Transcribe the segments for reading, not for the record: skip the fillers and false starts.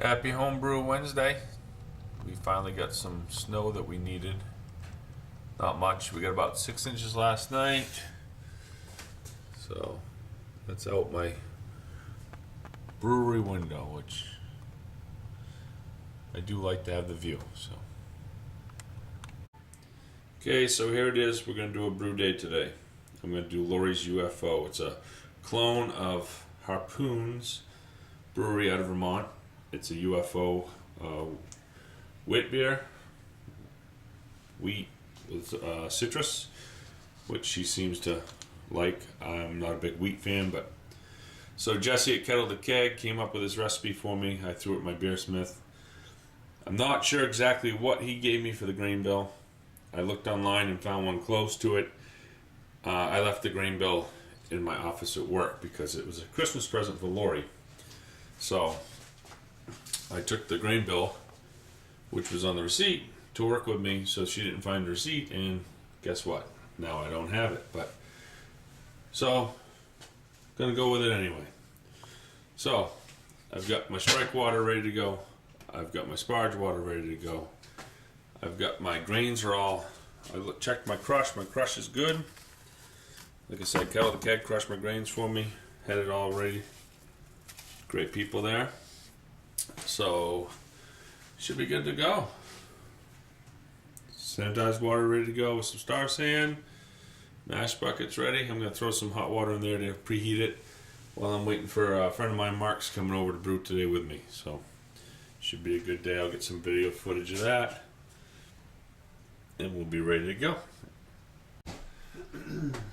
Happy Homebrew Wednesday. We finally got some snow that we needed. Not much. We got about 6 inches last night. So that's out my brewery window, which I do like to have the view. Okay, so here it is. We're going to do a brew day today. I'm going to do Lori's UFO. It's a clone of Harpoon's brewery out of Vermont. It's a UFO wheat beer, wheat with citrus, which she seems to like. I'm not a big wheat fan, but so Jesse at Kettle to Keg came up with this recipe for me. I threw it at my beersmith. I'm not sure exactly what he gave me for the grain bill. I looked online and found one close to it. I left the grain bill in my office at work because it was a Christmas present for Lori. So I took the grain bill, which was on the receipt, to work with me, so she didn't find the receipt, and guess what? Now I don't have it. But so gonna go with it anyway. So I've got my strike water ready to go. I've got my sparge water ready to go. I've got my grains are all. Checked my crush. My crush is good. Like I said, Kettle to Keg crushed my grains for me. Had it all ready. Great people there. So should be good to go. Sanitized water ready to go with some Star Sand. Mash buckets ready. I'm going to throw some hot water in there to preheat it while I'm waiting for a friend of mine, Mark's coming over to brew today with me. So should be a good day. I'll get some video footage of that, and we'll be ready to go.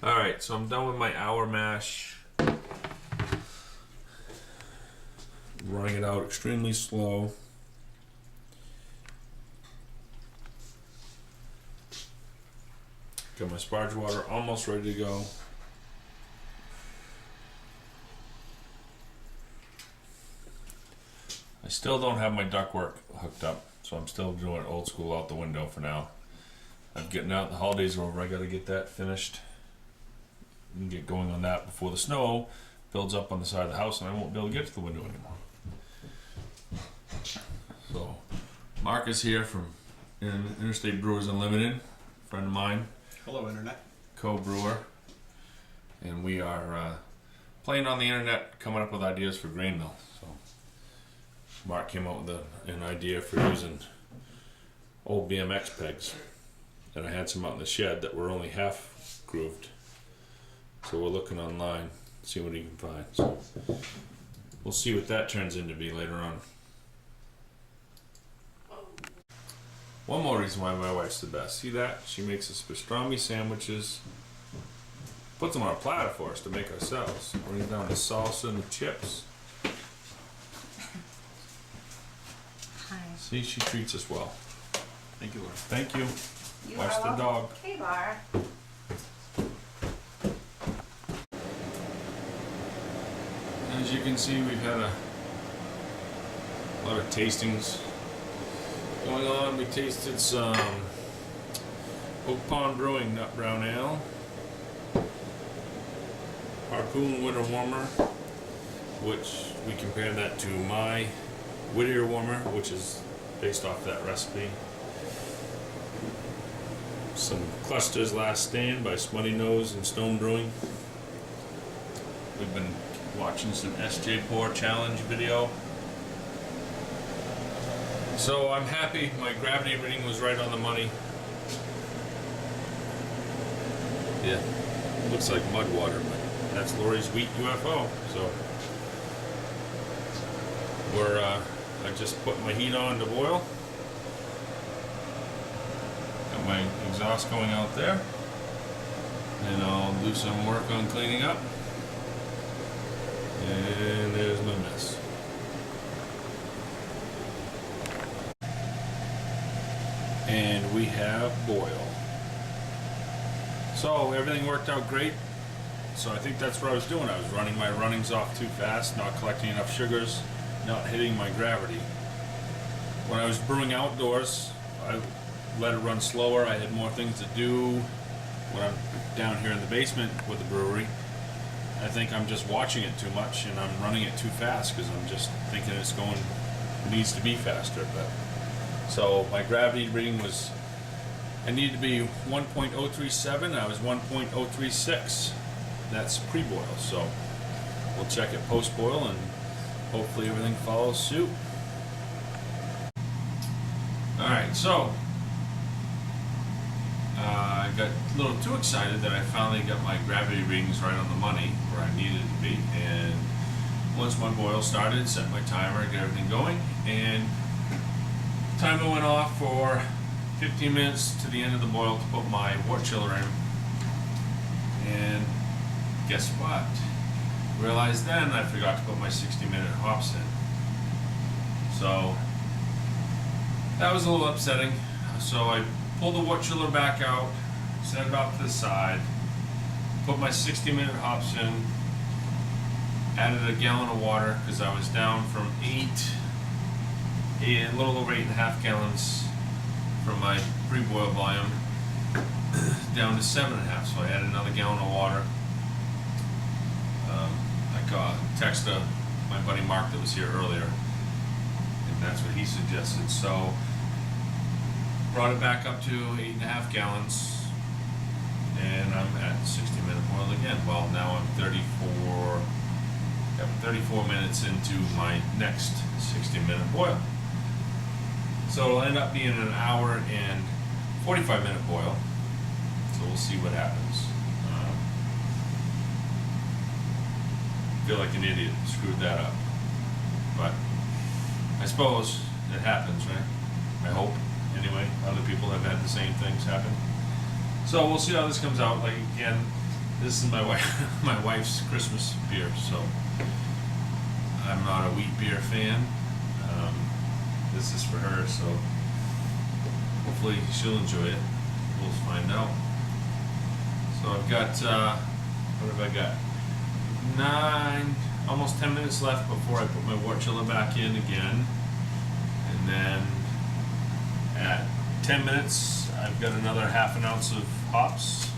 Alright, so I'm done with my hour mash. Running it out extremely slow. Got my sparge water almost ready to go. I still don't have my ductwork hooked up, so I'm still doing it old school out the window for now. I'm getting out, the holidays are over, I gotta get that finished and get going on that before the snow builds up on the side of the house and I won't be able to get to the window anymore. So Mark is here from Interstate Brewers Unlimited, friend of mine. Hello, Internet. Co-brewer. And we are playing on the internet, coming up with ideas for grain mill. So Mark came up with an idea for using old BMX pegs. And I had some out in the shed that were only half grooved. So we're looking online, see what he can find. So we'll see what that turns into be later on. One more reason why my wife's the best. See that? She makes us pastrami sandwiches, puts them on a platter for us to make ourselves. Brings down the salsa and the chips. Hi. See, she treats us well. Thank you, Laura. Thank you. You Watch are the welcome. dog. Hey, Laura. As you can see, we've had a lot of tastings going on. We tasted some Oak Pond Brewing Nut Brown Ale, Harpoon Winter Warmer, which we compared that to my Whittier Warmer, which is based off that recipe. Some Clusters Last Stand by Smutty Nose and Stone Brewing. We've been watching some SJ Pour Challenge video. So I'm happy my gravity reading was right on the money. Yeah, looks like mud water, but that's Lori's wheat UFO. So I just put my heat on to boil. Got my exhaust going out there. And I'll do some work on cleaning up. And there's my mess. And we have boil. So everything worked out great. So I think that's what I was doing. I was running my runnings off too fast, not collecting enough sugars, not hitting my gravity. When I was brewing outdoors, I let it run slower. I had more things to do when I'm down here in the basement with the brewery. I think I'm just watching it too much and I'm running it too fast because I'm just thinking it's going it needs to be faster. But so my gravity reading was, I needed to be 1.037. I was 1.036. That's pre-boil. So we'll check it post-boil, and hopefully everything follows suit. All right, so I got a little too excited that I finally got my gravity readings right on the money where I needed to be. And once my boil started, set my timer, get everything going, and timer went off for 15 minutes to the end of the boil to put my wort chiller in. And guess what? Realized then I forgot to put my 60-minute hops in. So that was a little upsetting. So I pulled the wort chiller back out, set it off to the side, put my 60-minute hops in, added a gallon of water because I was down from a little over 8.5 gallons from my pre-boil volume down to 7.5. So I added another gallon of water. I texted my buddy Mark that was here earlier, and that's what he suggested. So brought it back up to 8.5 gallons, and I'm at 60-minute boil again. Well, now I'm 34 minutes into my next 60-minute boil. So it'll end up being an hour and 45-minute boil. So we'll see what happens. Feel like an idiot, screwed that up. But I suppose it happens, right? I hope. Anyway, other people have had the same things happen. So we'll see how this comes out. Like, again, this is my wife's Christmas beer, so I'm not a wheat beer fan. This is for her, so hopefully she'll enjoy it. We'll find out. So I've got, what have I got? Almost 10 minutes left before I put my wort chiller back in again. And then at 10 minutes, I've got another half an ounce of hops.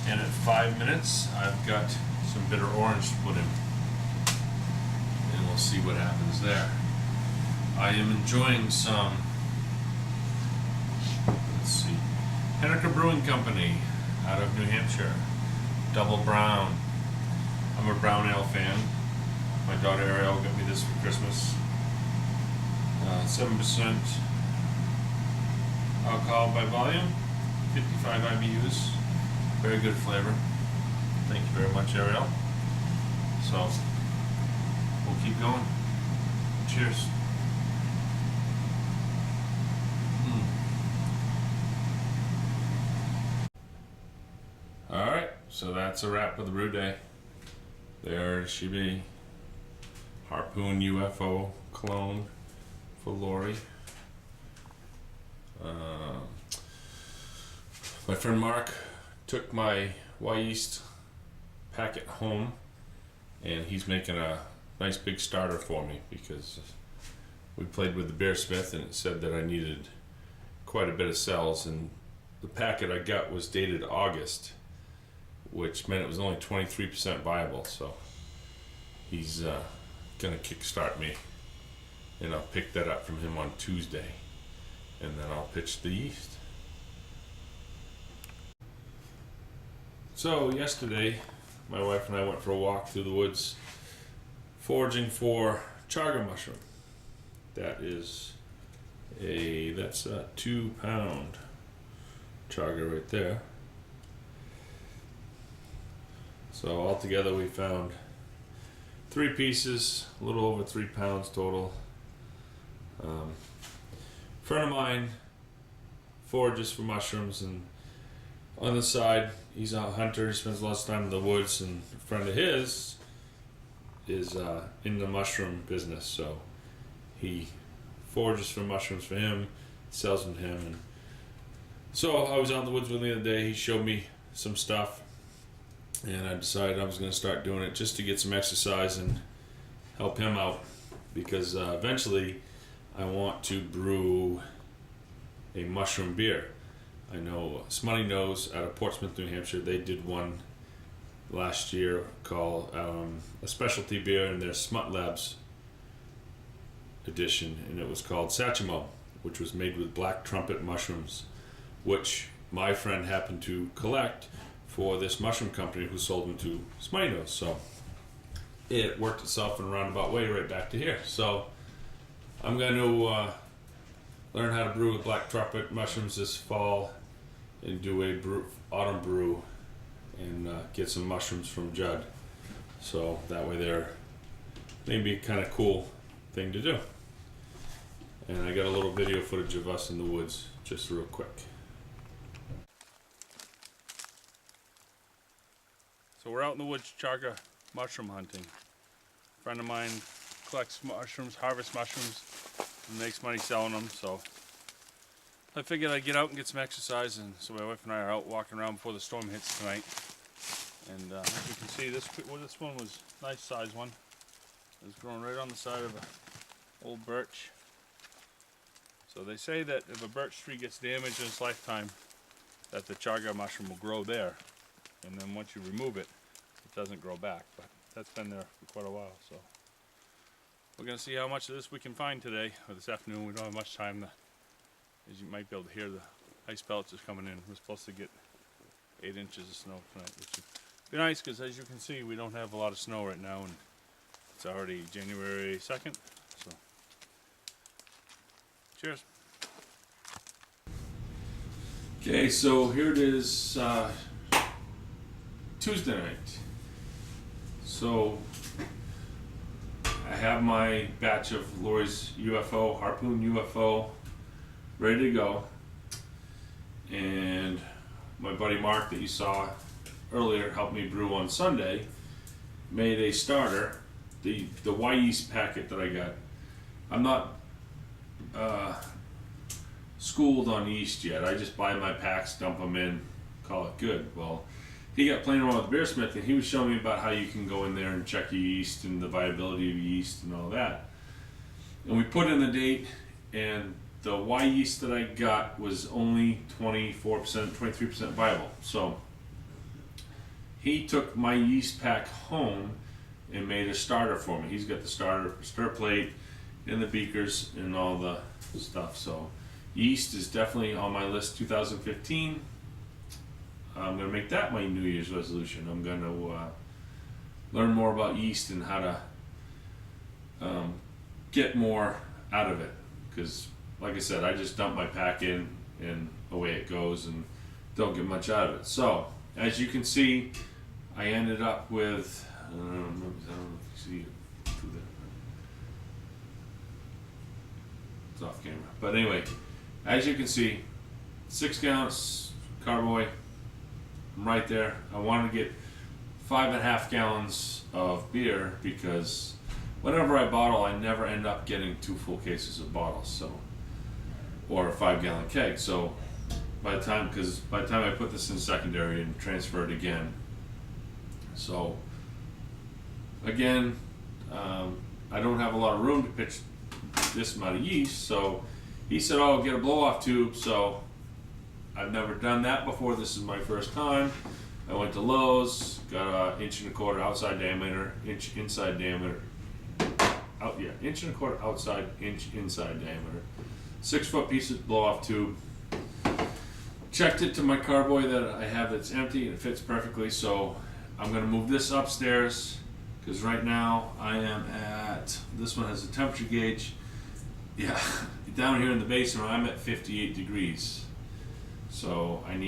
And at 5 minutes, I've got some bitter orange to put in. And we'll see what happens there. I am enjoying some, let's see, Henniker Brewing Company out of New Hampshire, Double Brown. I'm a brown ale fan. My daughter Ariel got me this for Christmas. 7% alcohol by volume, 55 IBUs. Very good flavor. Thank you very much, Ariel. So we'll keep going. Cheers. Alright, so that's a wrap of the brew day. There she be. Harpoon UFO clone for Lori. My friend Mark took my Y-Yeast packet home, and he's making a nice big starter for me because we played with the Beersmith and it said that I needed quite a bit of cells, and the packet I got was dated August, which meant it was only 23% viable. So he's gonna kickstart me, and I'll pick that up from him on Tuesday, and then I'll pitch the yeast. So yesterday, my wife and I went for a walk through the woods, foraging for charga mushroom. That's a 2-pound charga right there. So altogether we found 3 pieces, a little over 3 pounds total. Friend of mine forages for mushrooms, and on the side he's a hunter. He spends lots of time in the woods, and a friend of his is in the mushroom business, so he forages for mushrooms for him, sells them to him. And so I was out in the woods with him the other day. He showed me some stuff, and I decided I was going to start doing it just to get some exercise and help him out, because eventually I want to brew a mushroom beer. I know Smutty Nose out of Portsmouth, New Hampshire, they did one last year called a specialty beer, and their Smut Labs edition, and it was called Sachimo, which was made with black trumpet mushrooms, which my friend happened to collect for this mushroom company who sold them to Smitos. So it worked itself in a roundabout way right back to here. So I'm going to learn how to brew with black trumpet mushrooms this fall and do a autumn brew and get some mushrooms from Judd. So that way they're maybe kind of cool thing to do. And I got a little video footage of us in the woods just real quick. So we're out in the woods charga mushroom hunting. A friend of mine collects mushrooms, harvests mushrooms, and makes money selling them. So I figured I'd get out and get some exercise, and so my wife and I are out walking around before the storm hits tonight. And as you can see, this one was a nice size one. It was growing right on the side of an old birch. So they say that if a birch tree gets damaged in its lifetime, that the charga mushroom will grow there. And then once you remove it, it doesn't grow back. But that's been there for quite a while. So we're going to see how much of this we can find today, or this afternoon. We don't have much time. As you might be able to hear, the ice pellets is coming in. We're supposed to get 8 inches of snow tonight, which would be nice, because as you can see, we don't have a lot of snow right now, and it's already January 2nd. So cheers. Okay, so here it is, Tuesday night. So I have my batch of Lori's UFO, Harpoon UFO, ready to go. And my buddy Mark that you saw earlier helped me brew on Sunday, made a starter, the Y yeast packet that I got. I'm not schooled on yeast yet. I just buy my packs, dump them in, call it good. Well, he got playing around with the beersmith, and he was showing me about how you can go in there and check your yeast and the viability of yeast and all that. And we put in the date, and the Y yeast that I got was only 24%, 23% viable. So he took my yeast pack home and made a starter for me. He's got the stir plate and the beakers and all the stuff. So yeast is definitely on my list 2015. I'm going to make that my New Year's resolution. I'm going to learn more about yeast and how to get more out of it. Because, like I said, I just dump my pack in and away it goes and don't get much out of it. So, as you can see, I ended up with, I don't know if you see it through there. It's off camera. But anyway, as you can see, 6 gallons carboy. I'm right there. I wanted to get 5.5 gallons of beer because whenever I bottle, I never end up getting 2 full cases of bottles, so, or a 5-gallon keg. So by the time I put this in secondary and transfer it again, so again, I don't have a lot of room to pitch this amount of yeast. So he said, "Oh, get a blow-off tube." So I've never done that before. This is my first time. I went to Lowe's, got an 1 1/4 outside diameter, inch inside diameter. Inch 1/4 outside, inch inside diameter. 6-foot piece of blow-off tube. Checked it to my carboy that I have that's empty, and it fits perfectly. So I'm going to move this upstairs because right now I am at, this one has a temperature gauge. Yeah, down here in the basement I'm at 58 degrees. So I'm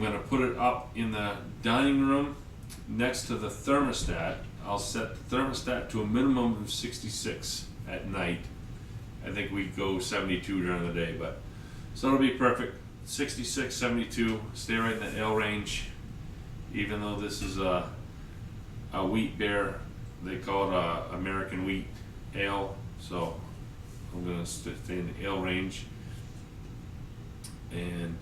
going to put it up in the dining room next to the thermostat. I'll set the thermostat to a minimum of 66 at night. I think we go 72 during the day, but so it'll be perfect. 66, 72, stay right in the ale range. Even though this is a wheat beer, they call it American wheat ale. So I'm going to stay in the ale range. And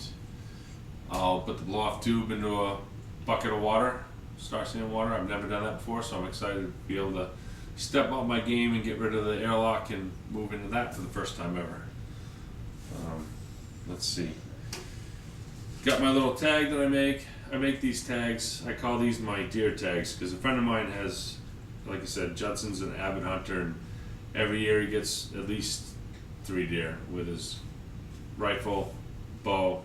I'll put the blow-off tube into a bucket of water, star sand water. I've never done that before, so I'm excited to be able to step up my game and get rid of the airlock and move into that for the first time ever. Let's see. Got my little tag that I make. I make these tags. I call these my deer tags because a friend of mine has, like I said, Judson's an avid hunter, and every year he gets at least 3 deer with his rifle, bow.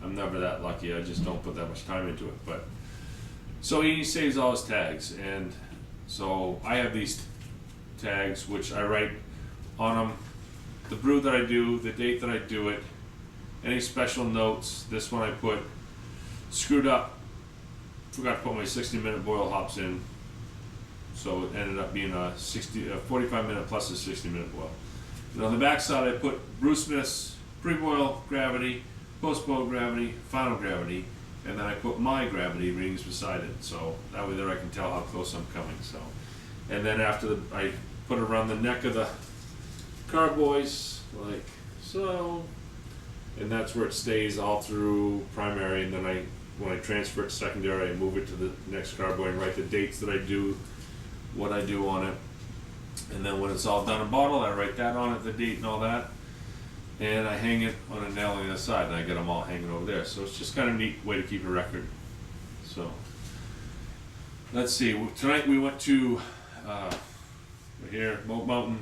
I'm never that lucky. I just don't put that much time into it. But so he saves all his tags, and so I have these tags which I write on them the brew that I do, the date that I do it, any special notes. This one I put screwed up. Forgot to put my 60-minute boil hops in, so it ended up being a 45-minute plus a 60-minute boil. And on the back side, I put Brew Smith's pre-boil gravity, post-boil gravity, final gravity, and then I put my gravity readings beside it, so that way there I can tell how close I'm coming. So, and then after I put it around the neck of the carboys, like so, and that's where it stays all through primary. And then when I transfer it to secondary, I move it to the next carboy and write the dates that I do, what I do on it. And then when it's all done and bottled, I write that on it, the date and all that. And I hang it on a nail on the other side, and I get them all hanging over there. So it's just kind of a neat way to keep a record. So let's see. Tonight we went to here, Moat Mountain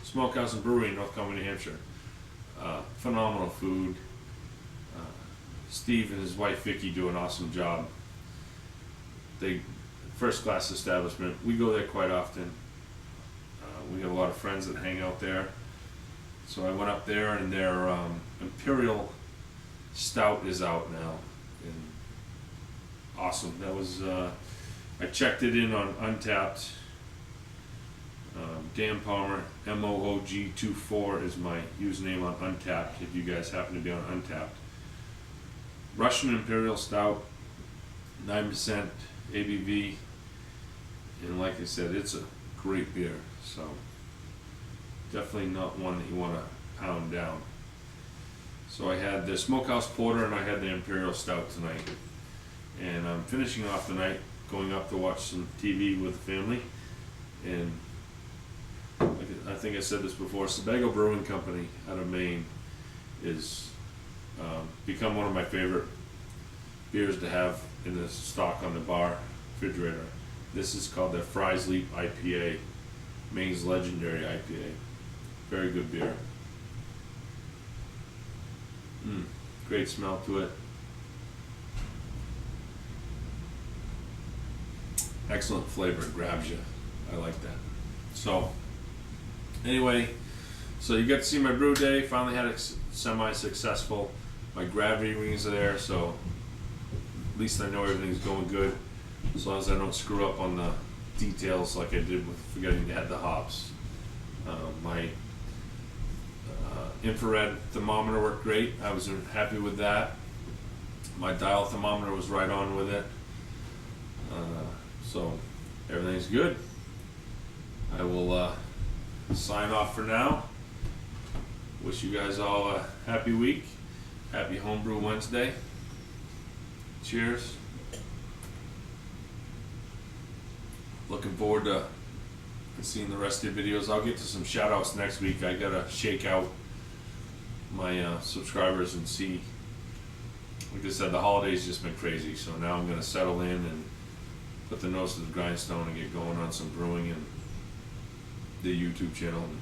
Smokehouse and Brewery in North Carolina, New Hampshire. Phenomenal food. Steve and his wife Vicky do an awesome job. They first class establishment. We go there quite often. We have a lot of friends that hang out there. So I went up there, and their Imperial Stout is out now. And awesome. That was I checked it in on Untapped. Dan Palmer MOOG24 is my username on Untapped. If you guys happen to be on Untapped. Russian Imperial Stout, 9% ABV, and like I said, it's a great beer. So definitely not one that you want to pound down. So I had the Smokehouse Porter and I had the Imperial Stout tonight. And I'm finishing off the night, going up to watch some TV with the family. And I think I said this before, Sebago Brewing Company out of Maine is become one of my favorite beers to have in the stock on the bar refrigerator. This is called the Fry's Leap IPA, Maine's legendary IPA. Very good beer. Great smell to it. Excellent flavor, it grabs you. I like that. So, anyway, so you got to see my brew day. Finally had it semi-successful. My gravity readings are there, so at least I know everything's going good. As long as I don't screw up on the details like I did with forgetting to add the hops. My infrared thermometer worked great. I was happy with that. My dial thermometer was right on with it. So everything's good. I will sign off for now. Wish you guys all a happy week. Happy Homebrew Wednesday. Cheers. Looking forward to seeing the rest of the videos. I'll get to some shout outs next week. I gotta shake out my subscribers and see. Like I said, the holidays just been crazy, so now I'm gonna settle in and put the nose to the grindstone and get going on some brewing and the YouTube channel. And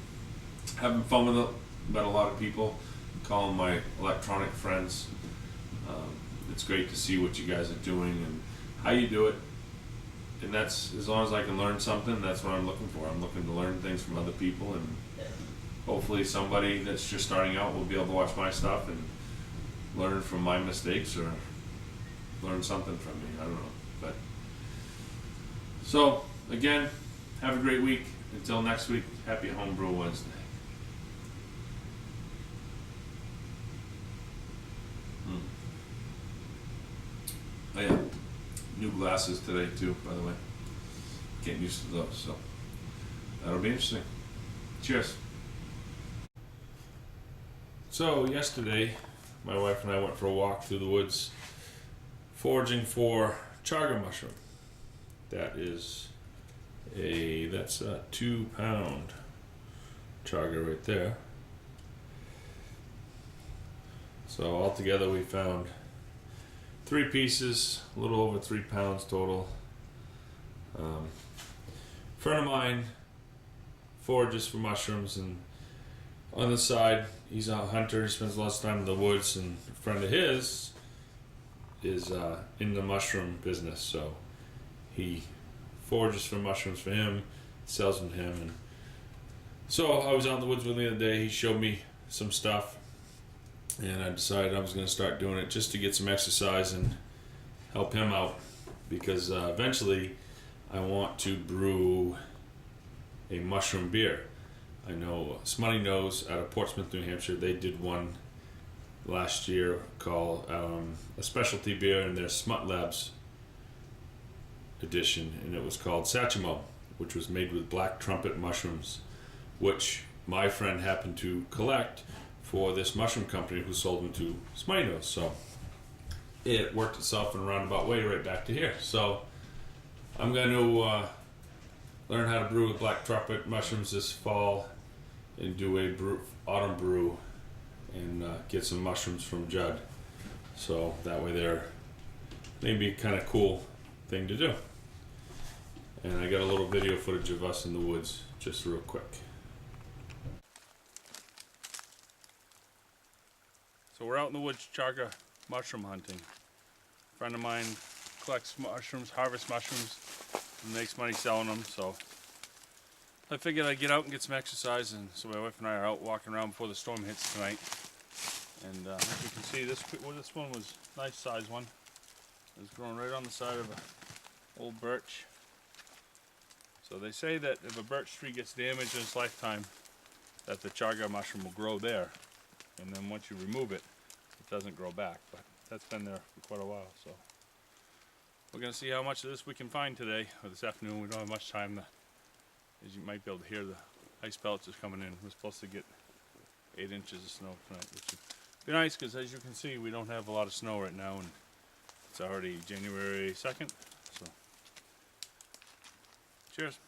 having fun with it. Met a lot of people. Call them my electronic friends. It's great to see what you guys are doing and how you do it. And that's, as long as I can learn something, that's what I'm looking for. I'm looking to learn things from other people, and hopefully somebody that's just starting out will be able to watch my stuff and learn from my mistakes or learn something from me. I don't know. But so again, have a great week. Until next week, happy Homebrew Wednesday. Oh yeah, new glasses today too, by the way. Getting used to those, so that'll be interesting. Cheers. So yesterday, my wife and I went for a walk through the woods, foraging for charga mushroom. That's a 2-pound charga right there. So altogether we found 3 pieces, a little over 3 pounds total. Friend of mine forages for mushrooms, and on the side, he's a hunter. He spends a lot of time in the woods, and a friend of his is in the mushroom business, so he forages for mushrooms for him, sells them to him. And so I was out in the woods with him the other day. He showed me some stuff, and I decided I was going to start doing it just to get some exercise and help him out, because eventually I want to brew a mushroom beer. I know Smutty Nose out of Portsmouth, New Hampshire, they did one last year called a specialty beer in their Smut Labs edition, and it was called Sachimo, which was made with black trumpet mushrooms, which my friend happened to collect for this mushroom company who sold them to Smutty Nose. So it worked itself in a roundabout way right back to here. So I'm going to learn how to brew with black trumpet mushrooms this fall and do a autumn brew and get some mushrooms from Judd. So that way they're maybe kind of cool thing to do. And I got a little video footage of us in the woods, just real quick. So we're out in the woods charga mushroom hunting. A friend of mine collects mushrooms, harvests mushrooms, and makes money selling them, so I figured I'd get out and get some exercise, and so my wife and I are out walking around before the storm hits tonight. And as you can see, this one was a nice size one. It was growing right on the side of an old birch. So they say that if a birch tree gets damaged in its lifetime, that the charga mushroom will grow there, and then once you remove it, it doesn't grow back. But that's been there for quite a while, so we're going to see how much of this we can find today or this afternoon. We don't have much time. As you might be able to hear, the ice pellets is coming in. We're supposed to get 8 inches of snow tonight, which would be nice, because as you can see, we don't have a lot of snow right now, and it's already January 2nd. So cheers.